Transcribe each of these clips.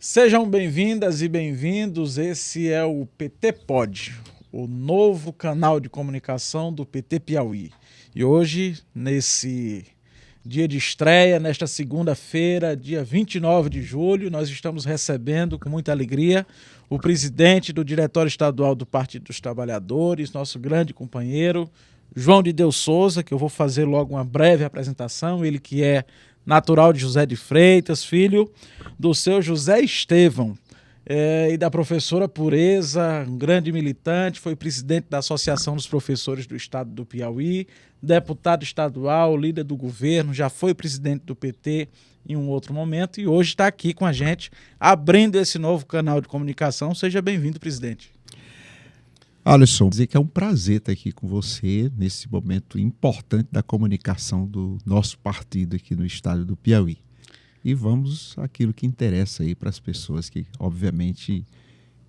Sejam bem-vindas e bem-vindos, esse é o PT Pod, o novo canal de comunicação do PT Piauí. E hoje, nesse dia de estreia, nesta segunda-feira, dia 29 de julho, nós estamos recebendo com muita alegria o presidente do Diretório Estadual do Partido dos Trabalhadores, nosso grande companheiro, João de Deus Souza, que eu vou fazer logo uma breve apresentação, ele que é natural de José de Freitas, filho do seu José Estevão e da professora Pureza, um grande militante, foi presidente da Associação dos Professores do Estado do Piauí, deputado estadual, líder do governo, já foi presidente do PT em um outro momento e hoje está aqui com a gente, abrindo esse novo canal de comunicação. Seja bem-vindo, presidente. Alisson, dizer que é um prazer estar aqui com você nesse momento importante da comunicação do nosso partido aqui no estado do Piauí. E vamos àquilo que interessa aí para as pessoas que, obviamente,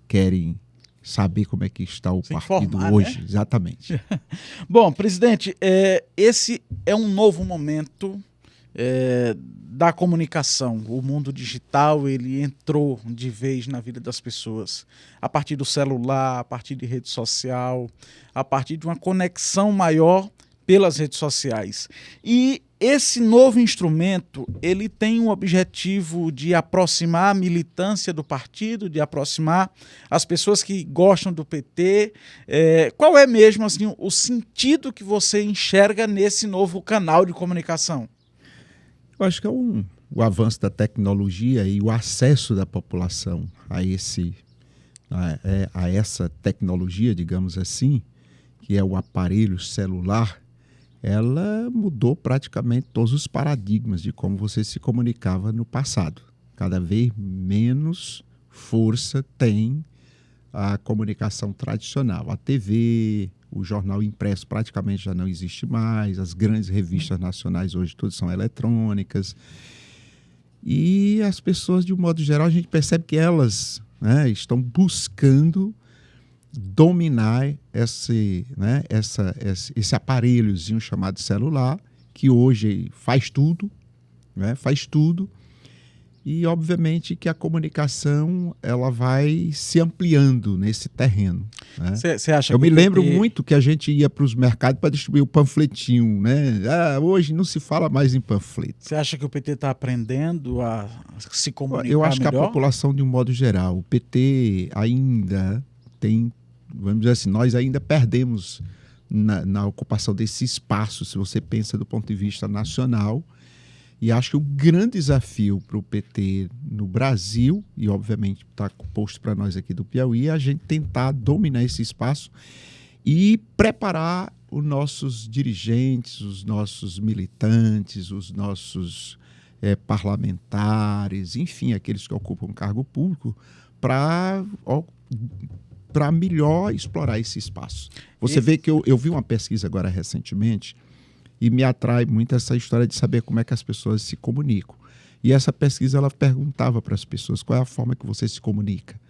querem saber como é que está o partido hoje. Né? Exatamente. Bom, presidente, esse é um novo momento da comunicação. O mundo digital, ele entrou de vez na vida das pessoas. A partir do celular, a partir de rede social, a partir de uma conexão maior pelas redes sociais. E esse novo instrumento, ele tem o objetivo de aproximar a militância do partido, de aproximar as pessoas que gostam do PT. Qual é mesmo assim, o sentido que você enxerga nesse novo canal de comunicação? Eu acho que é o avanço da tecnologia e o acesso da população a essa tecnologia, digamos assim, que é o aparelho celular. Ela mudou praticamente todos os paradigmas de como você se comunicava no passado. Cada vez menos força tem a comunicação tradicional. A TV, o jornal impresso praticamente já não existe mais, as grandes revistas nacionais hoje todas são eletrônicas. E as pessoas, de um modo geral, a gente percebe que elas, né, estão buscando dominar esse aparelhozinho chamado celular, que hoje faz tudo, né? Faz tudo. E, obviamente, que a comunicação ela vai se ampliando nesse terreno. Né? Você acha Eu me lembro muito que a gente ia para os mercados para distribuir o panfletinho. Né? Hoje não se fala mais em panfleto. Você acha que o PT está aprendendo a se comunicar Eu acho melhor? Que a população, de um modo geral, o PT ainda tem, vamos dizer assim, nós ainda perdemos na ocupação desse espaço, se você pensa do ponto de vista nacional. E acho que o grande desafio para o PT no Brasil, e obviamente está posto para nós aqui do Piauí, é a gente tentar dominar esse espaço e preparar os nossos dirigentes, os nossos militantes, os nossos parlamentares, enfim, aqueles que ocupam cargo público, para melhor explorar esse espaço. Você vê que eu vi uma pesquisa agora recentemente, e me atrai muito essa história de saber como é que as pessoas se comunicam. E essa pesquisa ela perguntava para as pessoas qual é a forma que você se comunica.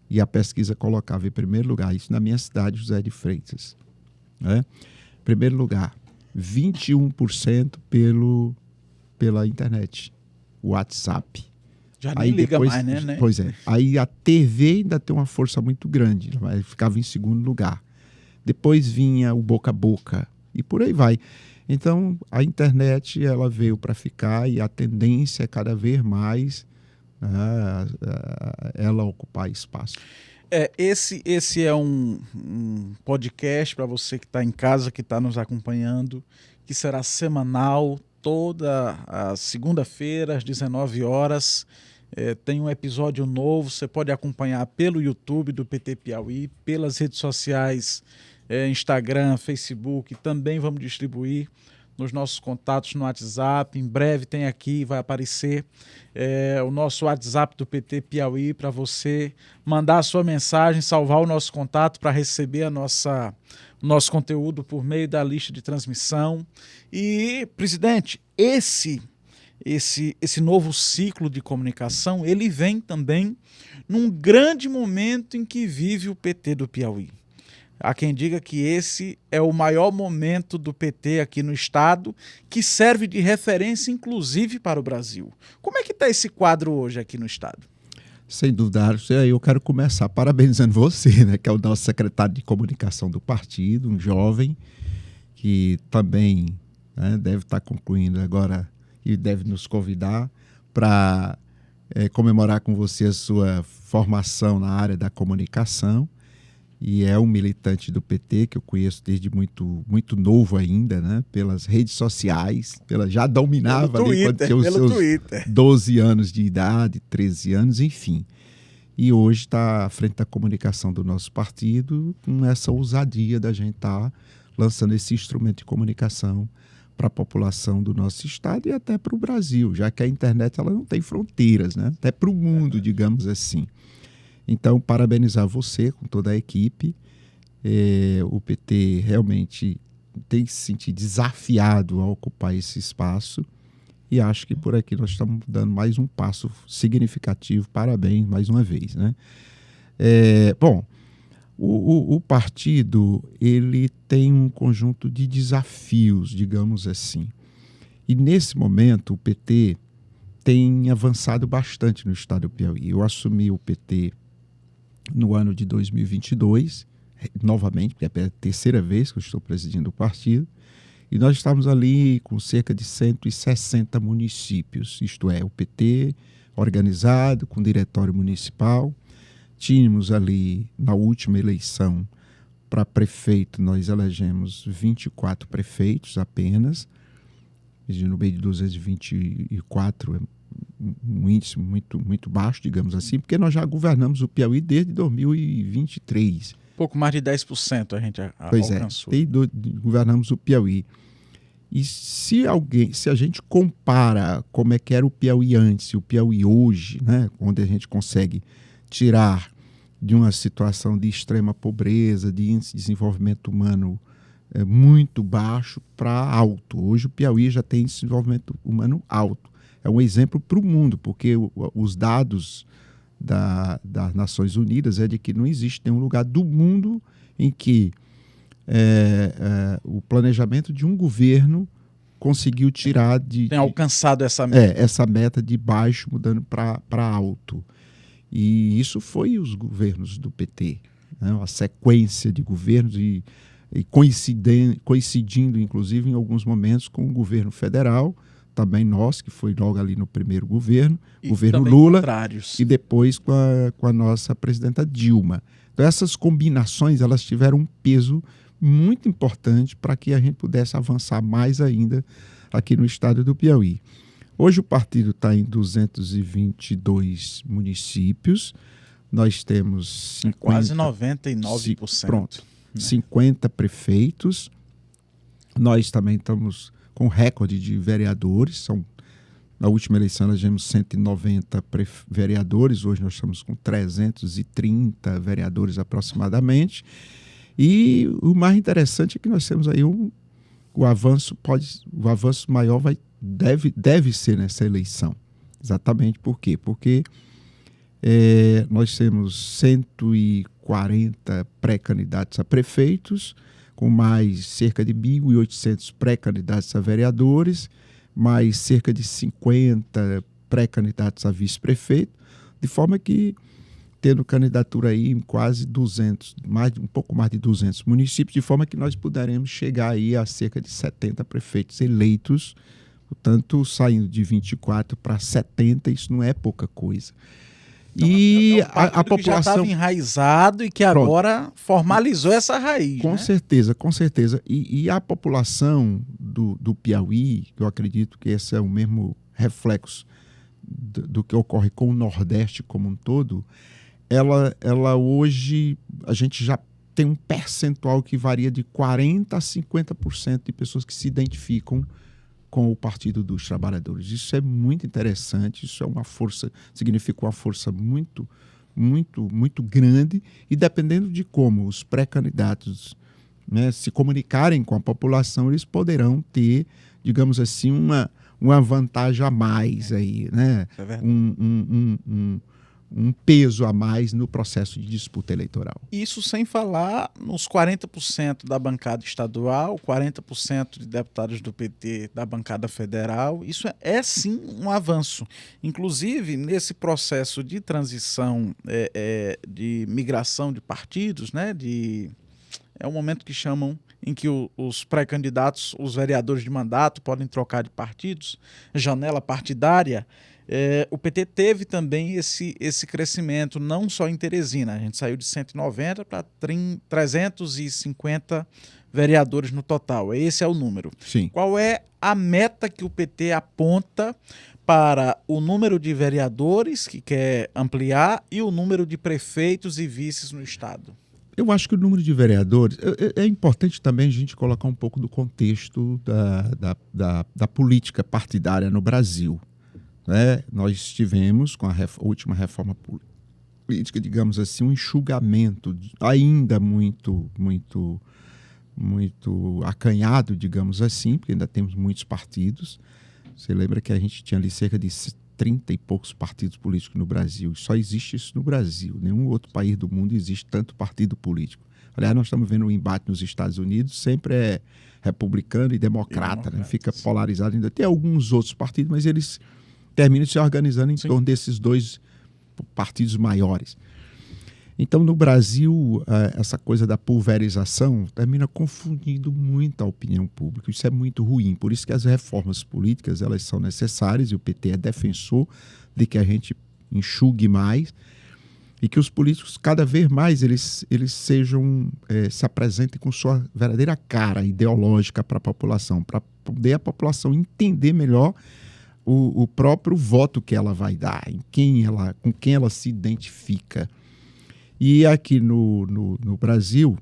E a pesquisa colocava em primeiro lugar, isso na minha cidade, José de Freitas. Né? Em primeiro lugar, 21% pela internet, o WhatsApp. Já nem liga mais, né? Pois é. Aí a TV ainda tem uma força muito grande, ficava em segundo lugar. Depois vinha o boca a boca e por aí vai. Então, a internet ela veio para ficar e a tendência é cada vez mais ela ocupar espaço. Esse é um podcast para você que está em casa, que está nos acompanhando, que será semanal, toda a segunda-feira, às 19 horas. Tem um episódio novo, você pode acompanhar pelo YouTube do PT Piauí, pelas redes sociais, Instagram, Facebook, também vamos distribuir nos nossos contatos no WhatsApp. Em breve tem aqui, vai aparecer o nosso WhatsApp do PT Piauí para você mandar a sua mensagem, salvar o nosso contato para receber o nosso conteúdo por meio da lista de transmissão. E, presidente, esse novo ciclo de comunicação, ele vem também num grande momento em que vive o PT do Piauí. Há quem diga que esse é o maior momento do PT aqui no estado, que serve de referência inclusive para o Brasil. Como é que está esse quadro hoje aqui no estado? Sem dúvida, eu quero começar parabenizando você, né, que é o nosso secretário de comunicação do partido, um jovem que também, né, deve estar concluindo agora e deve nos convidar para comemorar com você a sua formação na área da comunicação. E é um militante do PT que eu conheço desde muito, muito novo ainda, né? Pelas redes sociais, já dominava pelo ali Twitter, quando tinha os seus Twitter. 12 anos de idade, 13 anos, enfim. E hoje está à frente da comunicação do nosso partido, com essa ousadia da gente estar lançando esse instrumento de comunicação para a população do nosso estado e até para o Brasil, já que a internet ela não tem fronteiras, né? Até para o mundo, digamos assim. Então, parabenizar você com toda a equipe. O PT realmente tem que se sentir desafiado a ocupar esse espaço e acho que por aqui nós estamos dando mais um passo significativo. Parabéns mais uma vez, né? Bom, o partido ele tem um conjunto de desafios, digamos assim. E nesse momento o PT tem avançado bastante no estado do Piauí. Eu assumi o PT no ano de 2022, novamente, porque é a terceira vez que eu estou presidindo o partido, e nós estamos ali com cerca de 160 municípios, isto é, o PT organizado, com diretório municipal. Tínhamos ali, na última eleição, para prefeito, nós elegemos 24 prefeitos apenas, no meio de 224 é um índice muito, muito baixo, digamos assim, porque nós já governamos o Piauí desde 2023. Pouco mais de 10% a gente alcançou. Governamos o Piauí. E se a gente compara como é que era o Piauí antes e o Piauí hoje, né, onde a gente consegue tirar de uma situação de extrema pobreza, de índice de desenvolvimento humano muito baixo para alto. Hoje o Piauí já tem desenvolvimento humano alto. É um exemplo para o mundo, porque os dados das Nações Unidas é de que não existe nenhum lugar do mundo em que o planejamento de um governo conseguiu tirar tem alcançado essa meta. Essa meta de baixo mudando para alto. E isso foi os governos do PT, né? Uma sequência de governos e coincidindo, inclusive, em alguns momentos com o governo federal, também nós, que foi logo ali no primeiro governo Lula, e depois com a nossa presidenta Dilma. Então essas combinações elas tiveram um peso muito importante para que a gente pudesse avançar mais ainda aqui no estado do Piauí. Hoje o partido está em 222 municípios, nós temos quase 99%. Pronto, 50 prefeitos, nós também estamos com recorde de vereadores, na última eleição nós tivemos 190 vereadores, hoje nós estamos com 330 vereadores aproximadamente, e o mais interessante é que nós temos aí o avanço maior deve ser nessa eleição. Exatamente por quê? Porque nós temos 140 pré-candidatos a prefeitos, com mais cerca de 1.800 pré-candidatos a vereadores, mais cerca de 50 pré-candidatos a vice-prefeito, de forma que, tendo candidatura aí em quase 200, um pouco mais de 200 municípios, de forma que nós puderemos chegar aí a cerca de 70 prefeitos eleitos, portanto, saindo de 24 para 70, isso não é pouca coisa. E a população que já estava enraizado e que agora formalizou essa raiz. Com certeza, com certeza. E a população do Piauí, eu acredito que esse é o mesmo reflexo do que ocorre com o Nordeste como um todo, ela hoje, a gente já tem um percentual que varia de 40% a 50% de pessoas que se identificam com o Partido dos Trabalhadores. Isso é muito interessante, isso é uma força, significa uma força muito, muito, muito grande, e dependendo de como os pré-candidatos, né, se comunicarem com a população, eles poderão ter, digamos assim, uma vantagem a mais aí, né? É verdade. um peso a mais no processo de disputa eleitoral. Isso sem falar nos 40% da bancada estadual, 40% de deputados do PT da bancada federal. Isso é sim um avanço. Inclusive, nesse processo de transição, de migração de partidos, né, é um momento que chamam em que os pré-candidatos, os vereadores de mandato podem trocar de partidos, janela partidária. O PT teve também esse crescimento, não só em Teresina. A gente saiu de 190 para 350 vereadores no total. Esse é o número. Sim. Qual é a meta que o PT aponta para o número de vereadores que quer ampliar e o número de prefeitos e vices no estado? Eu acho que o número de vereadores... É importante também a gente colocar um pouco do contexto da política partidária no Brasil. Nós tivemos, com a última reforma política, digamos assim, um enxugamento ainda muito acanhado, digamos assim, porque ainda temos muitos partidos. Você lembra que a gente tinha ali cerca de 30 e poucos partidos políticos no Brasil. Só existe isso no Brasil. Nenhum outro país do mundo existe tanto partido político. Aliás, nós estamos vendo um embate nos Estados Unidos, sempre é republicano e democrata, né? Fica polarizado. Ainda tem alguns outros partidos, mas eles terminam se organizando em torno desses dois partidos maiores. Então, no Brasil, essa coisa da pulverização termina confundindo muito a opinião pública. Isso é muito ruim. Por isso que as reformas políticas elas são necessárias e o PT é defensor de que a gente enxugue mais e que os políticos, cada vez mais, eles sejam, se apresentem com sua verdadeira cara ideológica para a população, para poder a população entender melhor o próprio voto que ela vai dar, com quem ela se identifica. E aqui no Brasil,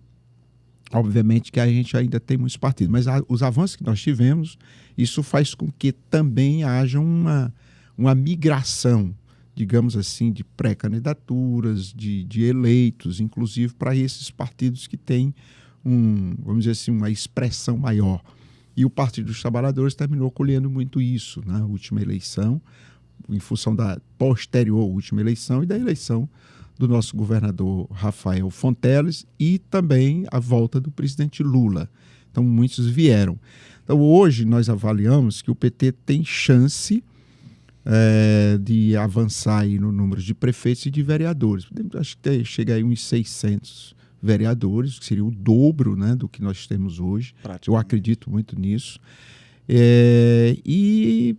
obviamente que a gente ainda tem muitos partidos, mas os avanços que nós tivemos, isso faz com que também haja uma migração, digamos assim, de pré-candidaturas, de eleitos, inclusive para esses partidos que têm, vamos dizer assim, uma expressão maior. E o Partido dos Trabalhadores terminou colhendo muito isso na última eleição, em função da posterior última eleição e da eleição do nosso governador Rafael Fonteles e também a volta do presidente Lula. Então, muitos vieram. Então, hoje nós avaliamos que o PT tem chance de avançar aí no número de prefeitos e de vereadores. Acho que chega aí uns 600 vereadores, que seria o dobro, né, do que nós temos hoje. Eu acredito muito nisso. E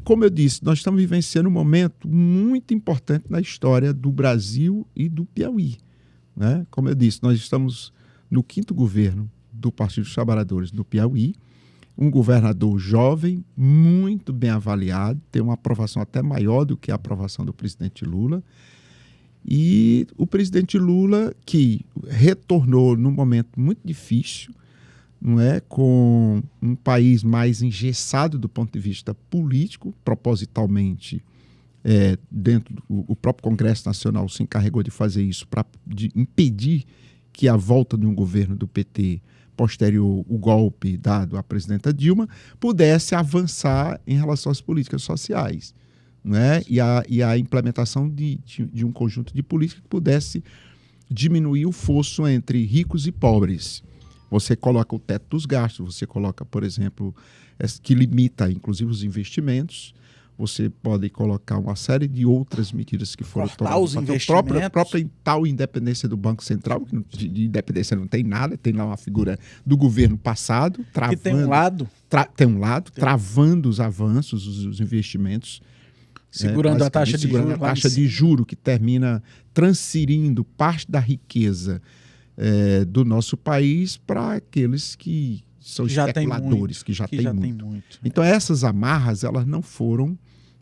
como eu disse, nós estamos vivenciando um momento muito importante na história do Brasil e do Piauí, né? Como eu disse, nós estamos no 5º governo do Partido dos Trabalhadores do Piauí, um governador jovem, muito bem avaliado, tem uma aprovação até maior do que a aprovação do presidente Lula. E o presidente Lula, que retornou num momento muito difícil, não é, com um país mais engessado do ponto de vista político, propositalmente, o próprio Congresso Nacional se encarregou de fazer isso para impedir que a volta de um governo do PT posterior o golpe dado à presidenta Dilma pudesse avançar em relação às políticas sociais. Né? E a implementação de um conjunto de políticas que pudesse diminuir o fosso entre ricos e pobres. Você coloca o teto dos gastos, você coloca, por exemplo, que limita, inclusive, os investimentos. Você pode colocar uma série de outras medidas que foram tomadas. A própria tal independência do Banco Central, que de independência não tem nada, tem lá uma figura do governo passado, travando, que tem um lado, travando os avanços, os investimentos. Segurando a taxa de juros, que termina transferindo parte da riqueza do nosso país para aqueles que são especuladores, que já têm muito. Então, essas amarras, elas não foram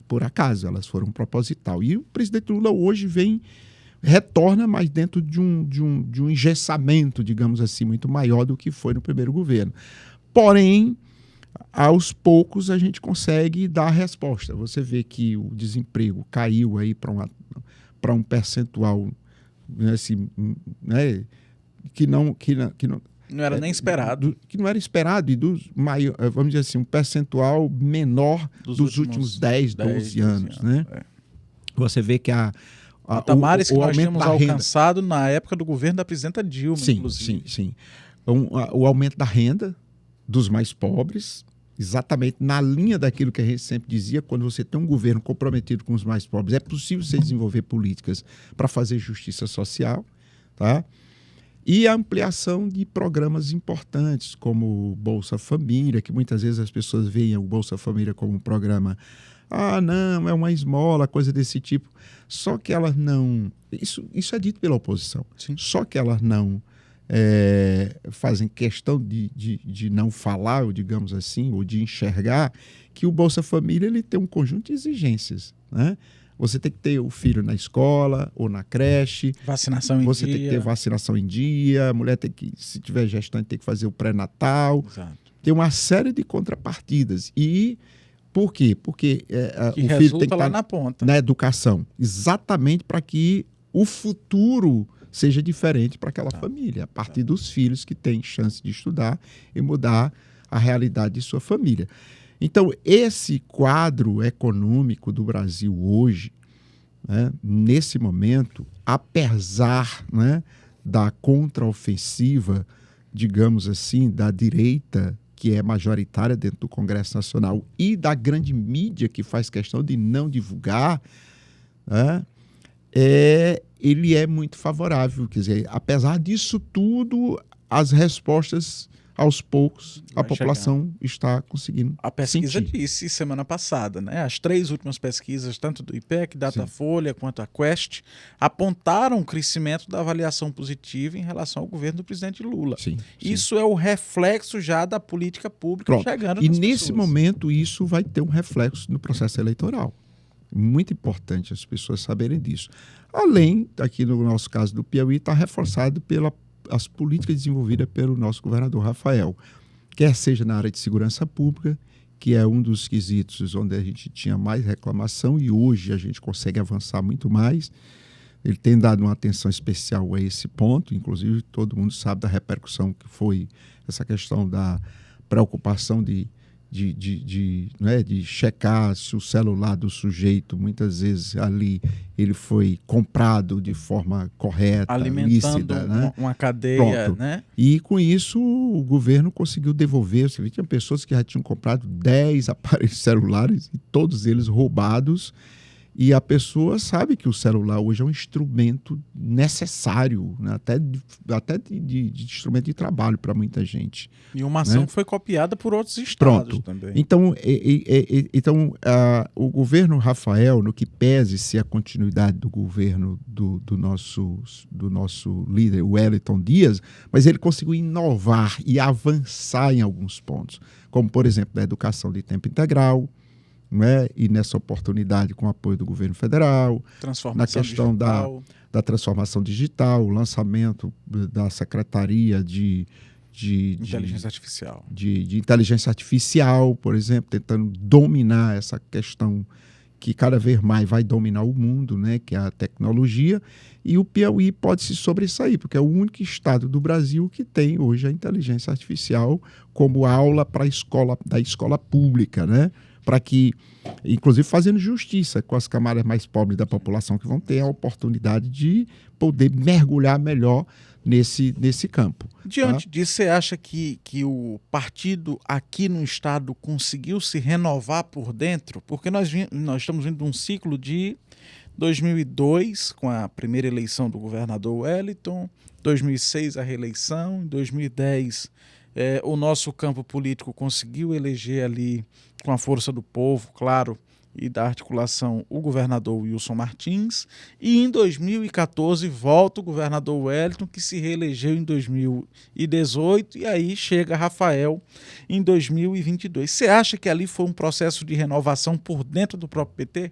por acaso, elas foram proposital. E o presidente Lula hoje retorna, mas dentro de um engessamento, digamos assim, muito maior do que foi no primeiro governo. Porém, aos poucos a gente consegue dar a resposta. Você vê que o desemprego caiu aí para um percentual, assim, né, que não era nem esperado. Que não era esperado, e vamos dizer assim, um percentual menor dos últimos 10, 12 anos. Né? Você vê que patamares que nós aumento tínhamos da renda, alcançado na época do governo da presidenta Dilma, inclusive. Sim. O aumento da renda dos mais pobres, exatamente na linha daquilo que a gente sempre dizia, quando você tem um governo comprometido com os mais pobres, é possível você desenvolver políticas para fazer justiça social, tá? E a ampliação de programas importantes, como o Bolsa Família, que muitas vezes as pessoas veem o Bolsa Família como um programa, não, é uma esmola, coisa desse tipo. Só que elas não... Isso é dito pela oposição. Sim. Só que elas não fazem questão de não falar, ou digamos assim, ou de enxergar que o Bolsa Família ele tem um conjunto de exigências, né? Você tem que ter o filho na escola ou na creche. Vacinação em dia. Você tem que ter vacinação em dia. A mulher tem que, se tiver gestante, tem que fazer o pré-natal. Exato. Tem uma série de contrapartidas. E por quê? Porque que o filho tem que lá estar na ponta. Na educação. Exatamente para que o futuro seja diferente para aquela família. A partir dos filhos que têm chance de estudar e mudar a realidade de sua família. Então, esse quadro econômico do Brasil hoje, né, nesse momento, apesar, né, da contraofensiva, digamos assim, da direita, que é majoritária dentro do Congresso Nacional, e da grande mídia, que faz questão de não divulgar, né, ele é muito favorável. Quer dizer, apesar disso tudo, as respostas... aos poucos, a população está conseguindo A pesquisa sentir. disse semana passada, né? As 3 últimas pesquisas, tanto do IPEC, Datafolha, quanto a Quest, apontaram o crescimento da avaliação positiva em relação ao governo do presidente Lula. Sim. Isso é o reflexo já da política pública chegando E nas nesse pessoas. momento, isso vai ter um reflexo no processo eleitoral. Muito importante as pessoas saberem disso. Além, aqui no nosso caso do Piauí, está reforçado as políticas desenvolvidas pelo nosso governador Rafael, quer seja na área de segurança pública, que é um dos quesitos onde a gente tinha mais reclamação e hoje a gente consegue avançar muito mais. Ele tem dado uma atenção especial a esse ponto, inclusive todo mundo sabe da repercussão que foi essa questão da preocupação de checar se o celular do sujeito, muitas vezes ali, ele foi comprado de forma correta, alimentando lícita, né? uma cadeia. Pronto. Né? E com isso o governo conseguiu devolver. Você vê, tinha pessoas que já tinham comprado 10 aparelhos celulares e todos eles roubados. E a pessoa sabe que o celular hoje é um instrumento necessário, né? até de instrumento de trabalho para muita gente. E uma ação que foi copiada por outros estados também. Então, o governo Rafael, no que pese ser a continuidade do governo do nosso líder, o Wellington Dias, mas ele conseguiu inovar e avançar em alguns pontos, como, por exemplo, da educação de tempo integral, né? E nessa oportunidade com o apoio do governo federal, na questão da transformação digital, o lançamento da Secretaria de inteligência artificial. De inteligência artificial, por exemplo, tentando dominar essa questão que cada vez mais vai dominar o mundo, né? Que é a tecnologia, e o Piauí pode se sobressair, porque é o único estado do Brasil que tem hoje a inteligência artificial como aula para da escola pública, né? Para que, inclusive fazendo justiça com as camadas mais pobres da população, que vão ter a oportunidade de poder mergulhar melhor nesse campo. Diante disso, você acha que o partido aqui no estado conseguiu se renovar por dentro? Porque nós estamos vindo de um ciclo de 2002, com a primeira eleição do governador Wellington, 2006 a reeleição, em 2010 o nosso campo político conseguiu eleger ali, com a força do povo, claro, e da articulação, o governador Wilson Martins, e em 2014 volta o governador Wellington, que se reelegeu em 2018, e aí chega Rafael em 2022. Você acha que ali foi um processo de renovação por dentro do próprio PT?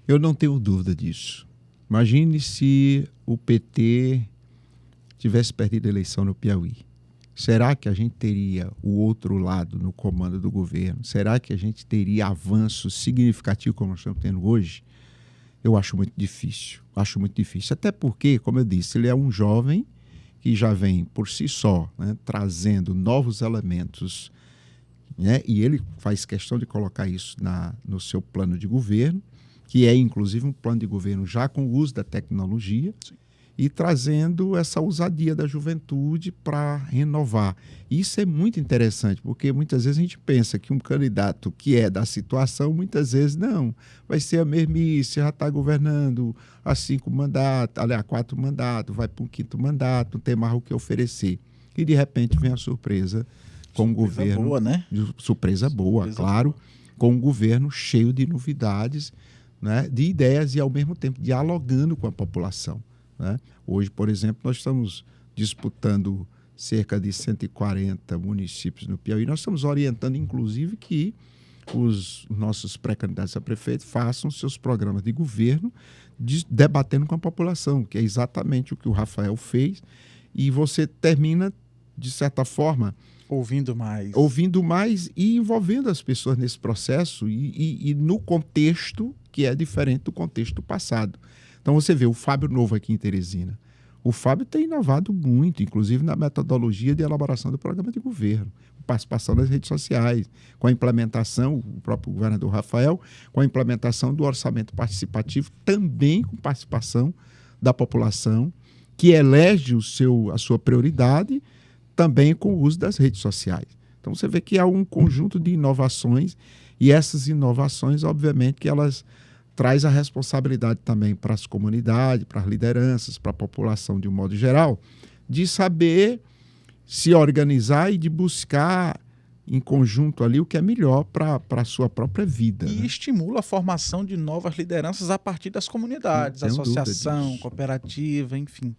Eu não tenho dúvida disso. Imagine se o PT tivesse perdido a eleição no Piauí. Será que a gente teria o outro lado no comando do governo? Será que a gente teria avanço significativo como nós estamos tendo hoje? Eu acho muito difícil. Acho muito difícil. Até porque, como eu disse, ele é um jovem que já vem por si só, né, trazendo novos elementos, né, e ele faz questão de colocar isso no seu plano de governo. que é inclusive um plano de governo já com o uso da tecnologia. Sim. E trazendo essa ousadia da juventude para renovar. Isso é muito interessante, porque muitas vezes a gente pensa que um candidato que é da situação, muitas vezes não, vai ser a mesmice, já está governando há 5 mandatos, aliás, 4 mandatos, vai para um 5º mandato, não tem mais o que oferecer. E de repente vem a surpresa com um governo... Boa, né? Surpresa boa, claro, com um governo cheio de novidades, né, de ideias e ao mesmo tempo dialogando com a população. Né? Hoje, por exemplo, nós estamos disputando cerca de 140 municípios no Piauí. Nós estamos orientando, inclusive, que os nossos pré-candidatos a prefeito façam seus programas de governo debatendo com a população, que é exatamente o que o Rafael fez. E você termina, de certa forma... Ouvindo mais e envolvendo as pessoas nesse processo e no contexto que é diferente do contexto passado. Então, você vê o Fábio Novo aqui em Teresina. O Fábio tem inovado muito, inclusive na metodologia de elaboração do programa de governo, participação nas redes sociais, com a implementação, o próprio governador Rafael, com a implementação do orçamento participativo, também com participação da população, que elege a sua prioridade, também com o uso das redes sociais. Então, você vê que há um conjunto de inovações, e essas inovações, obviamente, que elas traz a responsabilidade também para as comunidades, para as lideranças, para a população de um modo geral, de saber se organizar e de buscar em conjunto ali o que é melhor para a sua própria vida. E, né, estimula a formação de novas lideranças a partir das comunidades, associação, cooperativa, enfim.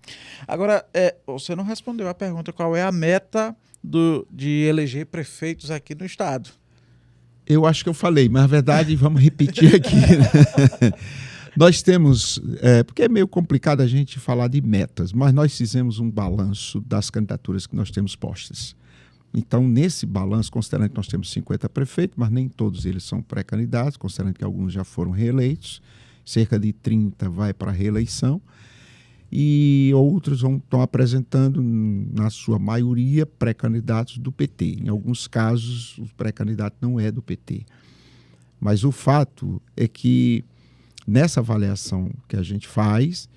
Agora, você não respondeu a pergunta qual é a meta de eleger prefeitos aqui no estado. Eu acho que eu falei, mas na verdade vamos repetir aqui. Né? Nós temos, porque é meio complicado a gente falar de metas, mas nós fizemos um balanço das candidaturas que nós temos postas. Então, nesse balanço, considerando que nós temos 50 prefeitos, mas nem todos eles são pré-candidatos, considerando que alguns já foram reeleitos, cerca de 30 vai para a reeleição, e outros estão apresentando, na sua maioria, pré-candidatos do PT. Em alguns casos, o pré-candidato não é do PT. Mas o fato é que, nessa avaliação que a gente faz,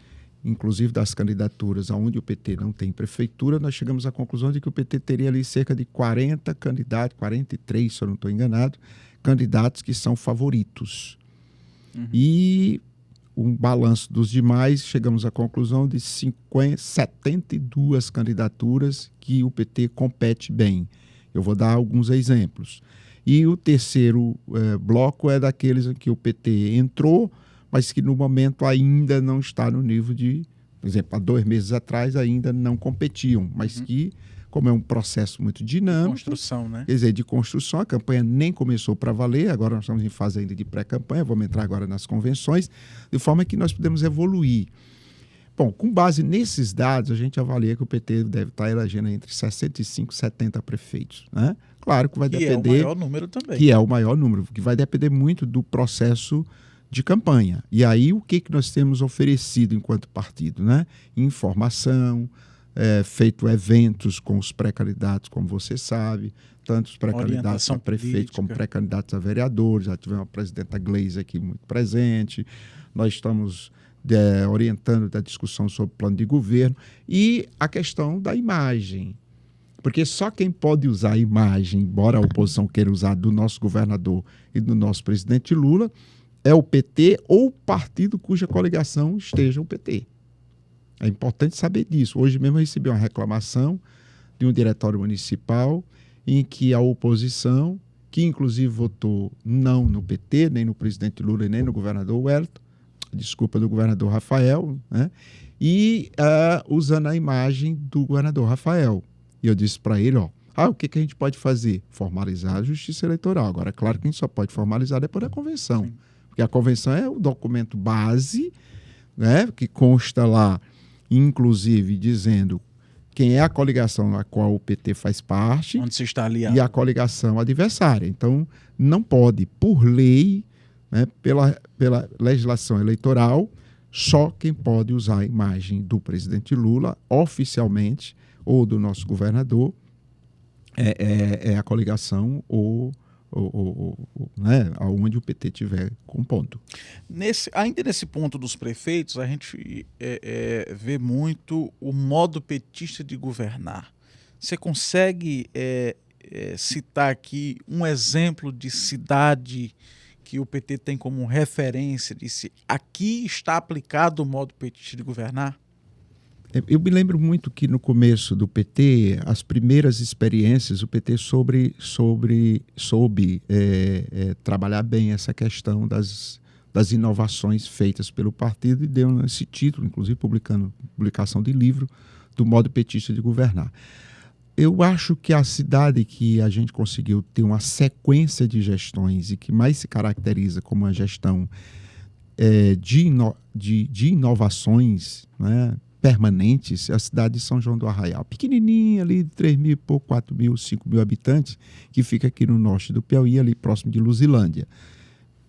inclusive das candidaturas onde o PT não tem prefeitura, nós chegamos à conclusão de que o PT teria ali cerca de 40 candidatos, 43, se eu não estou enganado, candidatos que são favoritos. Uhum. E um balanço dos demais, chegamos à conclusão de 72 candidaturas que o PT compete bem. Eu vou dar alguns exemplos. E o terceiro bloco é daqueles em que o PT entrou, mas que no momento ainda não está no nível de, por exemplo, há 2 meses atrás ainda não competiam, mas que, como é um processo muito dinâmico, construção, né? Quer dizer, de construção, a campanha nem começou para valer, agora nós estamos em fase ainda de pré-campanha, vamos entrar agora nas convenções, de forma que nós podemos evoluir. Bom, com base nesses dados, a gente avalia que o PT deve estar elegendo entre 65 e 70 prefeitos, né? Claro que vai depender... Que é o maior número também. Que é o maior número, que vai depender muito do processo de campanha. E aí, o que nós temos oferecido enquanto partido, né? Informação, feito eventos com os pré-candidatos, como você sabe, tanto os pré-candidatos a prefeito como pré-candidatos a vereadores. Já tivemos a presidenta Gleisi aqui muito presente. Nós estamos orientando da discussão sobre o plano de governo e a questão da imagem. Porque só quem pode usar a imagem, embora a oposição queira usar, do nosso governador e do nosso presidente Lula, é o PT ou o partido cuja coligação esteja o PT. É importante saber disso. Hoje mesmo eu recebi uma reclamação de um diretório municipal em que a oposição, que inclusive votou não no PT, nem no presidente Lula e nem no governador Wellington, desculpa, do governador Rafael, né? E usando a imagem do governador Rafael. E eu disse para ele, o que a gente pode fazer? Formalizar a justiça eleitoral. Agora, é claro que a gente só pode formalizar depois da convenção. Sim. Porque a convenção é o documento base, né, que consta lá, inclusive, dizendo quem é a coligação na qual o PT faz parte. Onde se está aliado. E a coligação adversária. Então, não pode, por lei, né, pela legislação eleitoral, só quem pode usar a imagem do presidente Lula oficialmente, ou do nosso governador, é a coligação ou né, aonde o PT estiver compondo. Ainda nesse ponto dos prefeitos, a gente vê muito o modo petista de governar. Você consegue citar aqui um exemplo de cidade que o PT tem como referência, disse, aqui está aplicado o modo petista de governar? Eu me lembro muito que no começo do PT, as primeiras experiências, o PT soube trabalhar bem essa questão das inovações feitas pelo partido e deu esse título, inclusive publicação de livro, do modo petista de governar. Eu acho que a cidade que a gente conseguiu ter uma sequência de gestões e que mais se caracteriza como uma gestão de inovações, né, permanentes, é a cidade de São João do Arraial. Pequenininha ali, 3 mil e pouco, 4 mil, 5 mil habitantes, que fica aqui no norte do Piauí, ali próximo de Luzilândia.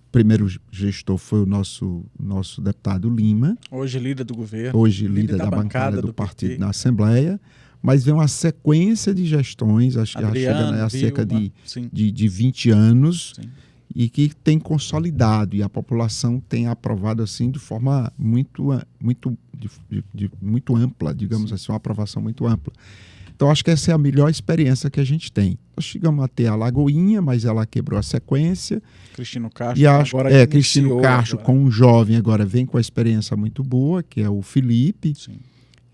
O primeiro gestor foi o nosso deputado Lima. Hoje líder do governo. Hoje líder da bancada do partido PT na Assembleia. Mas vem uma sequência de gestões, acho que já chega a cerca de 20 anos, sim, e que tem consolidado, e a população tem aprovado assim de forma muito ampla, digamos, sim, assim, uma aprovação muito ampla. Então, acho que essa é a melhor experiência que a gente tem. Nós chegamos a ter a Lagoinha, mas ela quebrou a sequência. Cristino Castro, e acho, agora Cristino Castro, com um jovem agora, vem com a experiência muito boa, que é o Felipe. Sim.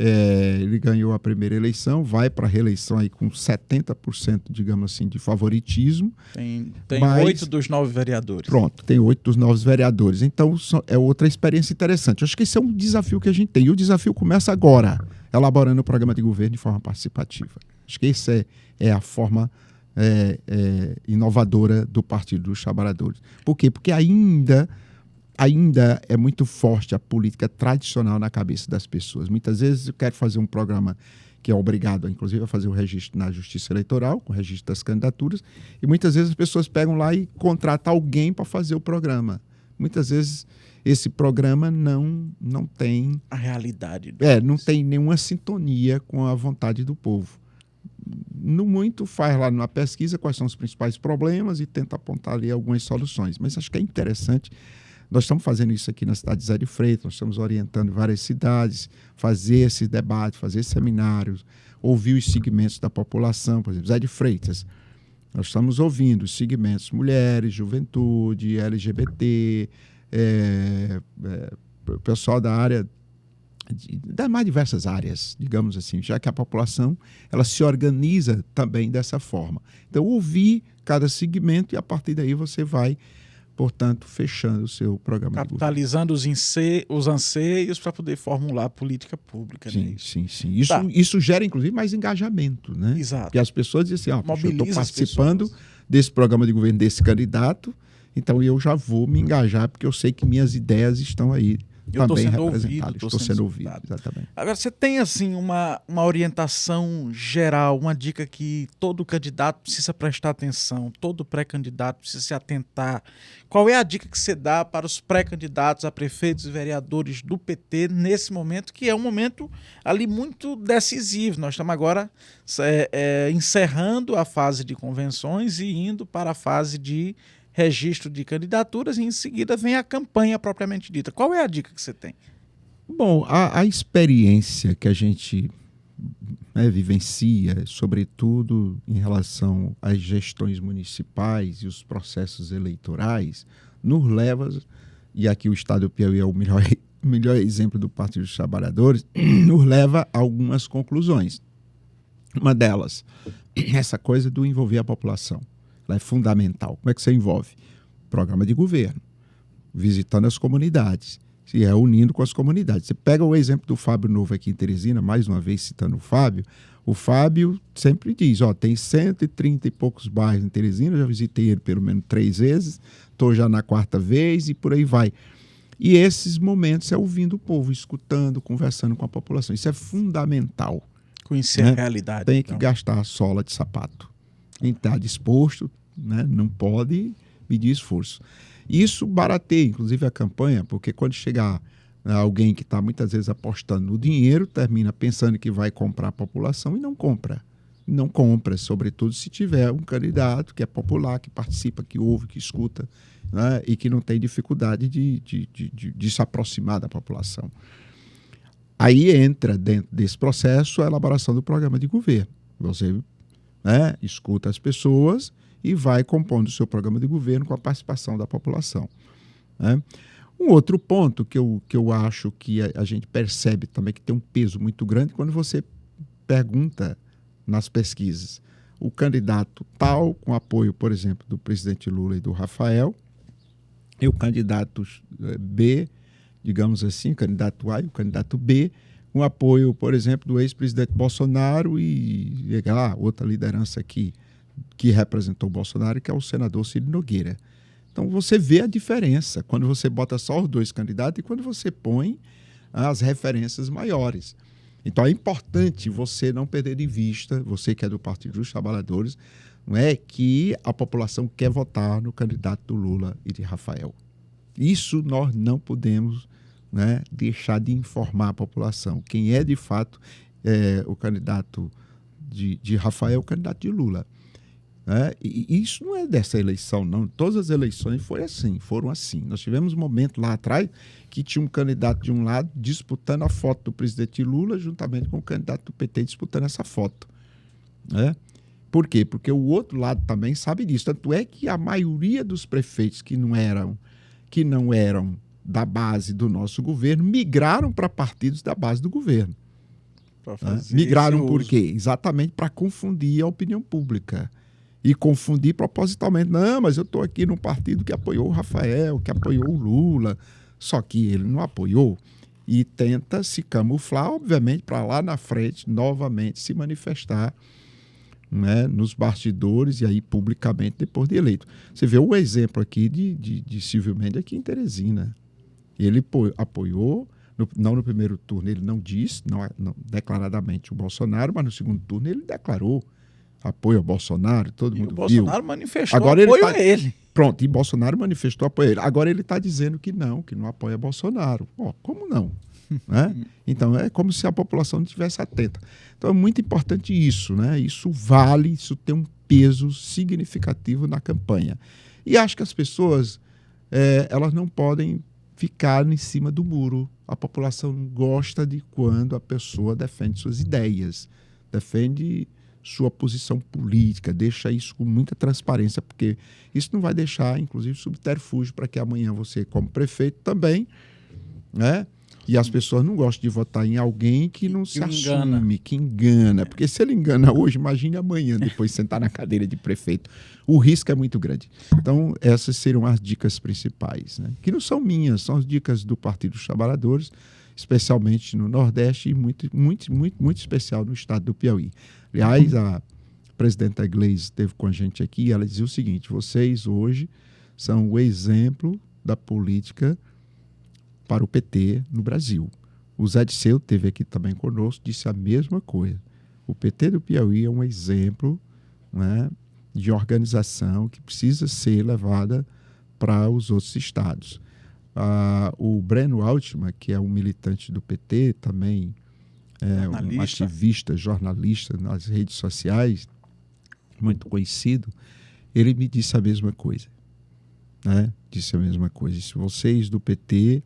Ele ganhou a primeira eleição, vai para a reeleição aí com 70%, digamos assim, de favoritismo. Tem 8 dos 9 vereadores. Pronto, tem 8 dos 9 vereadores. Então, é outra experiência interessante. Eu acho que esse é um desafio que a gente tem. E o desafio começa agora, elaborando o programa de governo de forma participativa. Acho que essa é a forma inovadora do Partido dos Trabalhadores. Por quê? Porque ainda é muito forte a política tradicional na cabeça das pessoas. Muitas vezes eu quero fazer um programa que é obrigado, inclusive, a fazer o registro na Justiça Eleitoral, com o registro das candidaturas, e muitas vezes as pessoas pegam lá e contratam alguém para fazer o programa. Muitas vezes esse programa não tem... a realidade. Não tem nenhuma sintonia com a vontade do povo. No muito, faz lá numa pesquisa quais são os principais problemas e tenta apontar ali algumas soluções. Mas acho que é interessante. Nós estamos fazendo isso aqui na cidade de Zé de Freitas, nós estamos orientando várias cidades, fazer esse debate, fazer seminários, ouvir os segmentos da população, por exemplo, Zé de Freitas. Nós estamos ouvindo os segmentos mulheres, juventude, LGBT, pessoal da área, das mais diversas áreas, digamos assim, já que a população ela se organiza também dessa forma. Então, ouvir cada segmento e a partir daí você vai, portanto, fechando o seu programa. Capitalizando os anseios para poder formular a política pública. Sim, né? sim. Isso gera, inclusive, mais engajamento, né? Exato. Porque as pessoas dizem assim, eu estou participando desse programa de governo desse candidato, então eu já vou me engajar, porque eu sei que minhas ideias estão aí também representadas. Estou sendo ouvido, exatamente. Agora, você tem assim uma orientação geral, uma dica que todo candidato precisa prestar atenção, todo pré-candidato precisa se atentar. Qual é a dica que você dá para os pré-candidatos a prefeitos e vereadores do PT nesse momento, que é um momento ali muito decisivo? Nós estamos agora encerrando a fase de convenções e indo para a fase de registro de candidaturas e em seguida vem a campanha propriamente dita. Qual é a dica que você tem? Bom, a experiência que a gente vivencia, sobretudo em relação às gestões municipais e os processos eleitorais, nos leva, e aqui o Estado do Piauí é o melhor exemplo do Partido dos Trabalhadores, nos leva a algumas conclusões. Uma delas, essa coisa do envolver a população. Ela é fundamental. Como é que você envolve? Programa de governo, visitando as comunidades, se reunindo com as comunidades. Você pega o exemplo do Fábio Novo aqui em Teresina, mais uma vez citando o Fábio sempre diz, tem 130 e poucos bairros em Teresina, eu já visitei ele pelo menos 3 vezes, estou já na 4ª vez e por aí vai. E esses momentos é ouvindo o povo, escutando, conversando com a população. Isso é fundamental. Conhecer a realidade. Tem que gastar a sola de sapato. Quem está disposto, né, não pode medir esforço. Isso barateia, inclusive, a campanha, porque quando chegar alguém que está muitas vezes apostando no dinheiro, termina pensando que vai comprar a população e não compra. não compra, sobretudo se tiver um candidato que é popular, que participa, que ouve, que escuta, né, e que não tem dificuldade de se aproximar da população. Aí entra dentro desse processo a elaboração do programa de governo. Você, né, escuta as pessoas e vai compondo o seu programa de governo com a participação da população, né? Um outro ponto que eu acho que a gente percebe também que tem um peso muito grande quando você pergunta nas pesquisas o candidato tal, com apoio, por exemplo, do presidente Lula e do Rafael, e o candidato B, digamos assim, o candidato A e o candidato B, com apoio, por exemplo, do ex-presidente Bolsonaro e outra liderança aqui que representou o Bolsonaro, que é o senador Ciro Nogueira. Então, você vê a diferença quando você bota só os dois candidatos e quando você põe as referências maiores. Então, é importante você não perder de vista, você que é do Partido dos Trabalhadores, não é que a população quer votar no candidato do Lula e de Rafael. Isso nós não podemos, né, deixar de informar a população. Quem é, de fato, o candidato de Rafael é o candidato de Lula. E isso não é dessa eleição, não. Todas as eleições foram assim. Nós tivemos um momento lá atrás que tinha um candidato de um lado disputando a foto do presidente Lula juntamente com o candidato do PT disputando essa foto, né? Por quê? Porque o outro lado também sabe disso. Tanto é que a maioria dos prefeitos que não eram da base do nosso governo migraram para partidos da base do governo. Migraram por quê? Exatamente para confundir a opinião pública. E confundir propositalmente. Não, mas eu estou aqui num partido que apoiou o Rafael, que apoiou o Lula. Só que ele não apoiou e tenta se camuflar, obviamente, para lá na frente, novamente, se manifestar, né, nos bastidores e aí publicamente depois de eleito. Você vê o exemplo aqui de Silvio Mendes aqui em Teresina. Ele apoiou, não no primeiro turno, ele não disse não declaradamente o Bolsonaro, mas no segundo turno ele declarou apoio ao Bolsonaro, todo mundo viu. O Bolsonaro manifestou apoio a ele. Pronto, e Bolsonaro manifestou apoio a ele. Agora ele está dizendo que não apoia Bolsonaro. Como não? Né? Então é como se a população não estivesse atenta. Então é muito importante isso, né? Isso vale, isso tem um peso significativo na campanha. E acho que as pessoas elas não podem ficar em cima do muro. A população gosta de quando a pessoa defende suas ideias, defende sua posição política, deixa isso com muita transparência, porque isso não vai deixar, inclusive, subterfúgio para que amanhã você, como prefeito, também, né? E as pessoas não gostam de votar em alguém que não se assume, que engana. Porque se ele engana hoje, imagine amanhã, depois sentar na cadeira de prefeito. O risco é muito grande. Então, essas seriam as dicas principais, né? Que não são minhas, são as dicas do Partido dos Trabalhadores, especialmente no Nordeste e muito especial no estado do Piauí. Aliás, a presidenta Gleisi esteve com a gente aqui e ela dizia o seguinte: vocês hoje são o exemplo da política para o PT no Brasil. O Zé Disseu esteve aqui também conosco, disse a mesma coisa. O PT do Piauí é um exemplo, né, de organização que precisa ser levada para os outros estados. O Breno Altman, que é um militante do PT, também um ativista, jornalista nas redes sociais, muito conhecido, ele me disse a mesma coisa, né? Disse a mesma coisa. Se vocês do PT,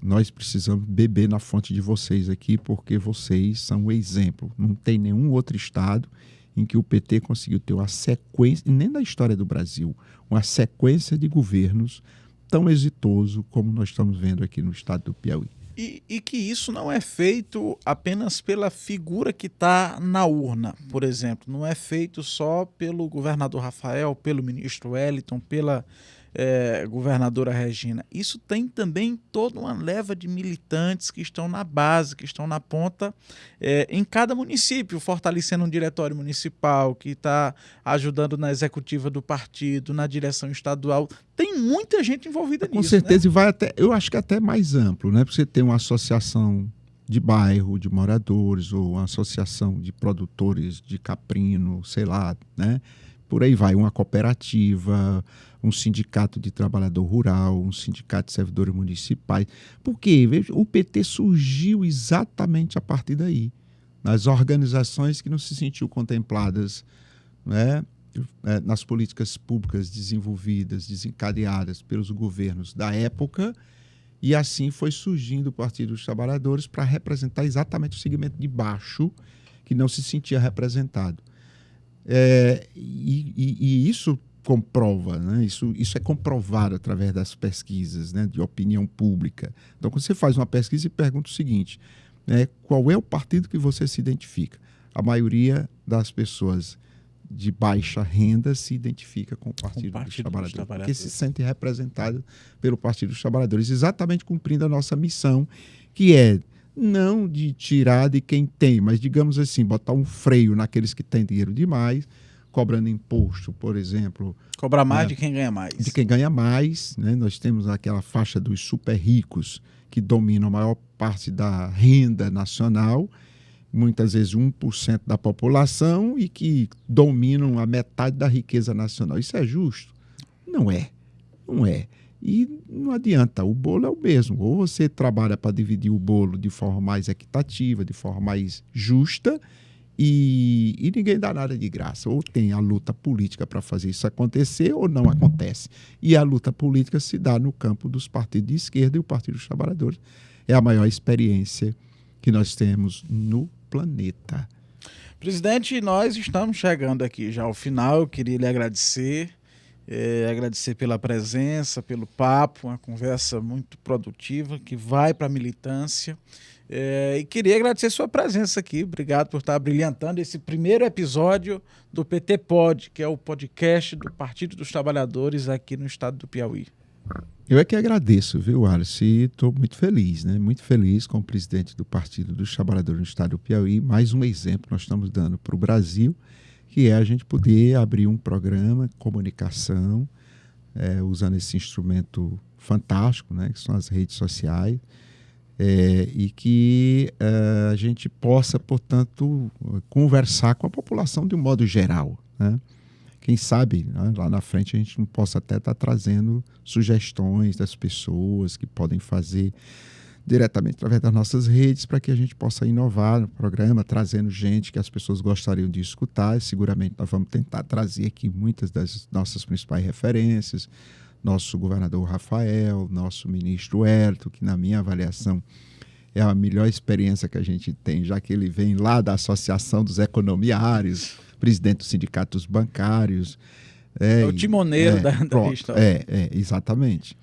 nós precisamos beber na fonte de vocês aqui, porque vocês são o exemplo. Não tem nenhum outro estado em que o PT conseguiu ter uma sequência, nem na história do Brasil, uma sequência de governos tão exitoso como nós estamos vendo aqui no estado do Piauí. E que isso não é feito apenas pela figura que está na urna, por exemplo. Não é feito só pelo governador Rafael, pelo ministro Wellington, pela governadora Regina. Isso tem também toda uma leva de militantes que estão na base, que estão na ponta, em cada município, fortalecendo um diretório municipal, que está ajudando na executiva do partido, na direção estadual. Tem muita gente envolvida nisso. Com certeza, né? E vai até, eu acho que até mais amplo, né? Porque você tem uma associação de bairro, de moradores, ou uma associação de produtores de caprino, sei lá, né? Por aí vai, uma cooperativa, um sindicato de trabalhador rural, um sindicato de servidores municipais. Por quê? Veja, o PT surgiu exatamente a partir daí, nas organizações que não se sentiu contempladas, né, nas políticas públicas desenvolvidas, desencadeadas pelos governos da época, e assim foi surgindo o Partido dos Trabalhadores para representar exatamente o segmento de baixo que não se sentia representado. E isso comprova, né? Isso é comprovado através das pesquisas, né, de opinião pública. Então, quando você faz uma pesquisa e pergunta o seguinte, qual é o partido que você se identifica? A maioria das pessoas de baixa renda se identifica com o Partido dos Trabalhadores, porque se sente representado pelo Partido dos Trabalhadores, exatamente cumprindo a nossa missão, que é não de tirar de quem tem, mas, digamos assim, botar um freio naqueles que têm dinheiro demais, cobrando imposto, por exemplo. Cobrar mais de quem ganha mais. De quem ganha mais, né? Nós temos aquela faixa dos super ricos que dominam a maior parte da renda nacional, muitas vezes 1% da população, e que dominam a metade da riqueza nacional. Isso é justo? Não é. Não é. E não adianta, o bolo é o mesmo. Ou você trabalha para dividir o bolo de forma mais equitativa, de forma mais justa, e ninguém dá nada de graça. Ou tem a luta política para fazer isso acontecer, ou não acontece. E a luta política se dá no campo dos partidos de esquerda, e o Partido dos Trabalhadores é a maior experiência que nós temos no planeta. Presidente, nós estamos chegando aqui já ao final. Eu queria lhe agradecer, agradecer pela presença, pelo papo, uma conversa muito produtiva que vai para a militância. E queria agradecer sua presença aqui. Obrigado por estar brilhantando esse primeiro episódio do PT Pod, que é o podcast do Partido dos Trabalhadores aqui no estado do Piauí. Eu é que agradeço, viu, Wallace? E estou muito feliz, né? Muito feliz com o presidente do Partido dos Trabalhadores no estado do Piauí. Mais um exemplo nós estamos dando para o Brasil, que é a gente poder abrir um programa, comunicação, usando esse instrumento fantástico, né? Que são as redes sociais, e que a gente possa, portanto, conversar com a população de um modo geral, né? Quem sabe, né, lá na frente a gente não possa até estar trazendo sugestões das pessoas que podem fazer diretamente através das nossas redes, para que a gente possa inovar no programa, trazendo gente que as pessoas gostariam de escutar. E seguramente nós vamos tentar trazer aqui muitas das nossas principais referências, nosso governador Rafael, nosso ministro Hélito, que na minha avaliação é a melhor experiência que a gente tem, já que ele vem lá da Associação dos Economiários, presidente dos sindicatos bancários. É o timoneiro da história. Exatamente.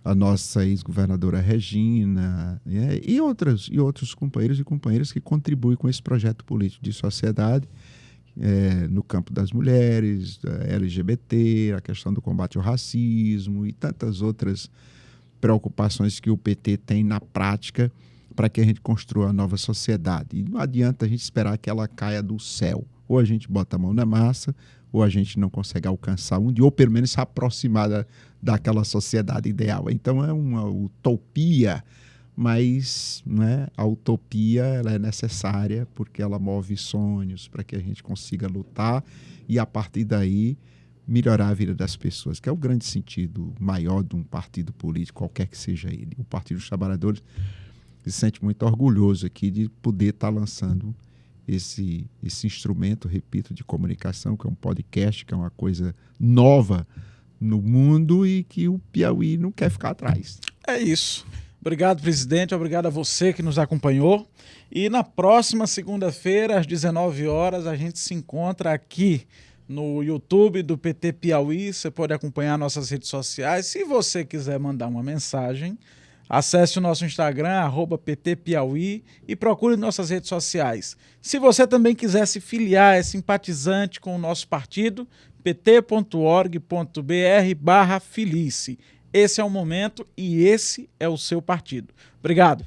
A nossa ex-governadora Regina, e outros companheiros e companheiras que contribuem com esse projeto político de sociedade, no campo das mulheres, LGBT, a questão do combate ao racismo e tantas outras preocupações que o PT tem na prática para que a gente construa a nova sociedade. E não adianta a gente esperar que ela caia do céu. Ou a gente bota a mão na massa, ou a gente não consegue alcançar um dia, ou pelo menos se aproximar daquela sociedade ideal. Então é uma utopia, mas, né, a utopia ela é necessária porque ela move sonhos para que a gente consiga lutar e, a partir daí, melhorar a vida das pessoas, que é o grande sentido maior de um partido político, qualquer que seja ele. O Partido dos Trabalhadores se sente muito orgulhoso aqui de poder estar lançando esse instrumento, repito, de comunicação, que é um podcast, que é uma coisa nova no mundo e que o Piauí não quer ficar atrás. É isso. Obrigado, presidente. Obrigado a você que nos acompanhou. E na próxima segunda-feira, às 19 horas, a gente se encontra aqui no YouTube do PT Piauí. Você pode acompanhar nossas redes sociais. Se você quiser mandar uma mensagem, acesse o nosso Instagram, @PTPiauí, e procure nossas redes sociais. Se você também quiser se filiar, é simpatizante com o nosso partido, pt.org.br/filice. Esse é o momento e esse é o seu partido. Obrigado.